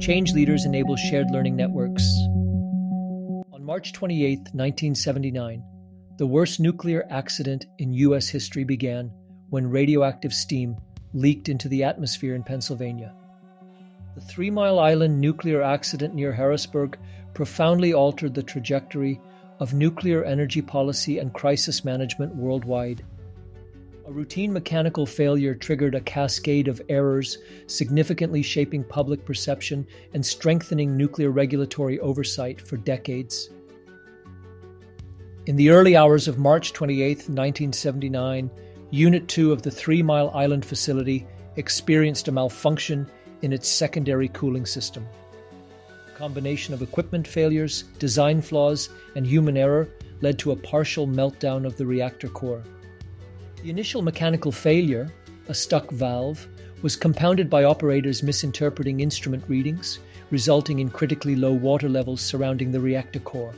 Change leaders enable shared learning networks. On March 28, 1979, the worst nuclear accident in U.S. history began when radioactive steam leaked into the atmosphere in Pennsylvania. The 3 Mile Island nuclear accident near Harrisburg profoundly altered the trajectory of nuclear energy policy and crisis management worldwide. A routine mechanical failure triggered a cascade of errors, significantly shaping public perception and strengthening nuclear regulatory oversight for decades. In the early hours of March 28, 1979, Unit 2 of the 3 Mile Island facility experienced a malfunction in its secondary cooling system. A combination of equipment failures, design flaws, and human error led to a partial meltdown of the reactor core. The initial mechanical failure, a stuck valve, was compounded by operators misinterpreting instrument readings, resulting in critically low water levels surrounding the reactor core.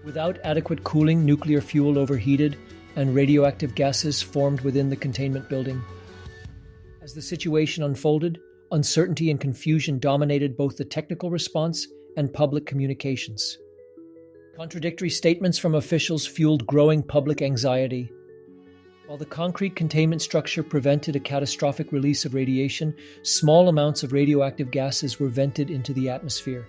Without adequate cooling, nuclear fuel overheated, and radioactive gases formed within the containment building. As the situation unfolded, uncertainty and confusion dominated both the technical response and public communications. Contradictory statements from officials fueled growing public anxiety. While the concrete containment structure prevented a catastrophic release of radiation, small amounts of radioactive gases were vented into the atmosphere.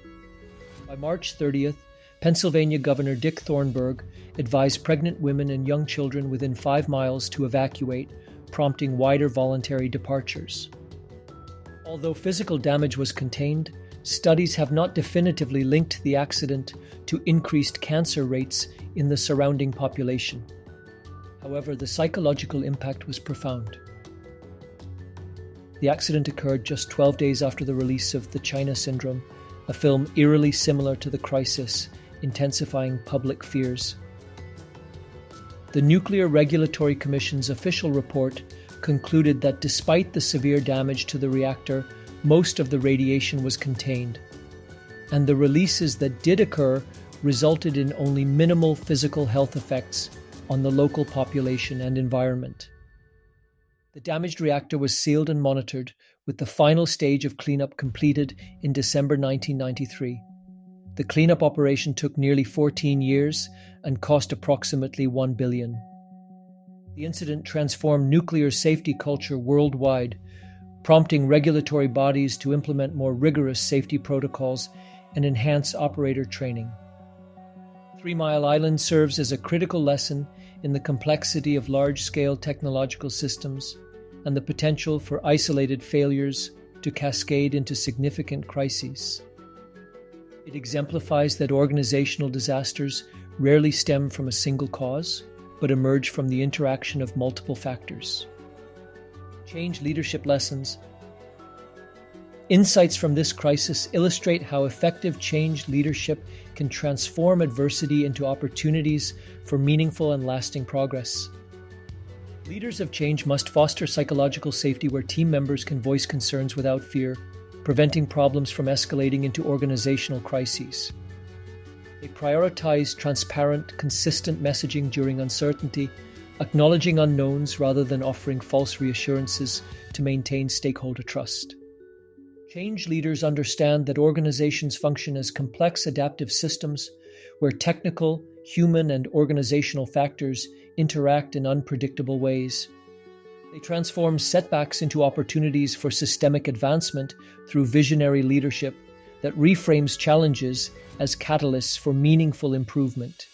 By March 30th, Pennsylvania Governor Dick Thornburgh advised pregnant women and young children within 5 miles to evacuate, prompting wider voluntary departures. Although physical damage was contained, studies have not definitively linked the accident to increased cancer rates in the surrounding population. However, the psychological impact was profound. The accident occurred just 12 days after the release of The China Syndrome, a film eerily similar to The Crisis, intensifying public fears. The Nuclear Regulatory Commission's official report concluded that despite the severe damage to the reactor, most of the radiation was contained, and the releases that did occur resulted in only minimal physical health effects on the local population and environment. The damaged reactor was sealed and monitored, with the final stage of cleanup completed in December 1993. The cleanup operation took nearly 14 years and cost approximately $1 billion. The incident transformed nuclear safety culture worldwide, prompting regulatory bodies to implement more rigorous safety protocols and enhance operator training. 3 Mile Island serves as a critical lesson in the complexity of large-scale technological systems and the potential for isolated failures to cascade into significant crises. It exemplifies that organizational disasters rarely stem from a single cause, but emerge from the interaction of multiple factors. Change leadership lessons. Insights from this crisis illustrate how effective change leadership can transform adversity into opportunities for meaningful and lasting progress. Leaders of change must foster psychological safety where team members can voice concerns without fear, preventing problems from escalating into organizational crises. They prioritize transparent, consistent messaging during uncertainty, acknowledging unknowns rather than offering false reassurances to maintain stakeholder trust. Change leaders understand that organizations function as complex adaptive systems where technical, human, and organizational factors interact in unpredictable ways. They transform setbacks into opportunities for systemic advancement through visionary leadership that reframes challenges as catalysts for meaningful improvement.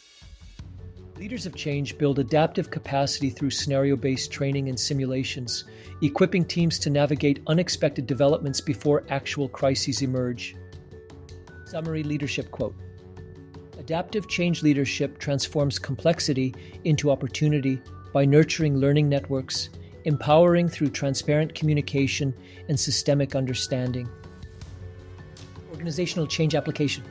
Leaders of change build adaptive capacity through scenario-based training and simulations, equipping teams to navigate unexpected developments before actual crises emerge. Summary leadership quote: Adaptive change leadership transforms complexity into opportunity by nurturing learning networks, empowering through transparent communication and systemic understanding. Organizational change application.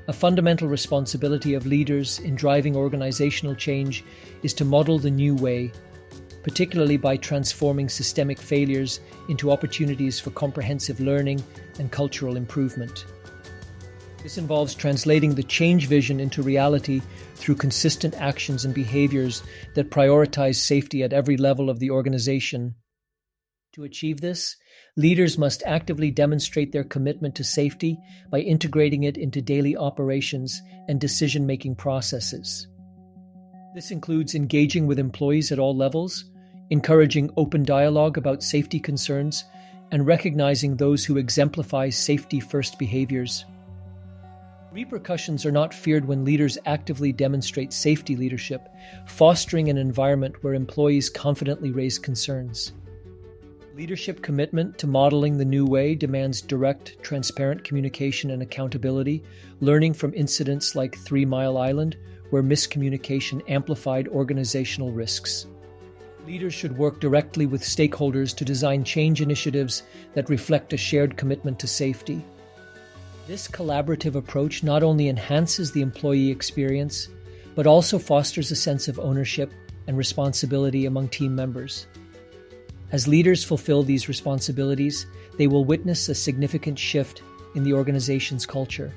A fundamental responsibility of leaders in driving organizational change is to model the new way, particularly by transforming systemic failures into opportunities for comprehensive learning and cultural improvement. This involves translating the change vision into reality through consistent actions and behaviors that prioritize safety at every level of the organization. To achieve this, leaders must actively demonstrate their commitment to safety by integrating it into daily operations and decision-making processes. This includes engaging with employees at all levels, encouraging open dialogue about safety concerns, and recognizing those who exemplify safety-first behaviors. Repercussions are not feared when leaders actively demonstrate safety leadership, fostering an environment where employees confidently raise concerns. Leadership commitment to modeling the new way demands direct, transparent communication and accountability, learning from incidents like 3 Mile Island, where miscommunication amplified organizational risks. Leaders should work directly with stakeholders to design change initiatives that reflect a shared commitment to safety. This collaborative approach not only enhances the employee experience, but also fosters a sense of ownership and responsibility among team members. As leaders fulfill these responsibilities, they will witness a significant shift in the organization's culture,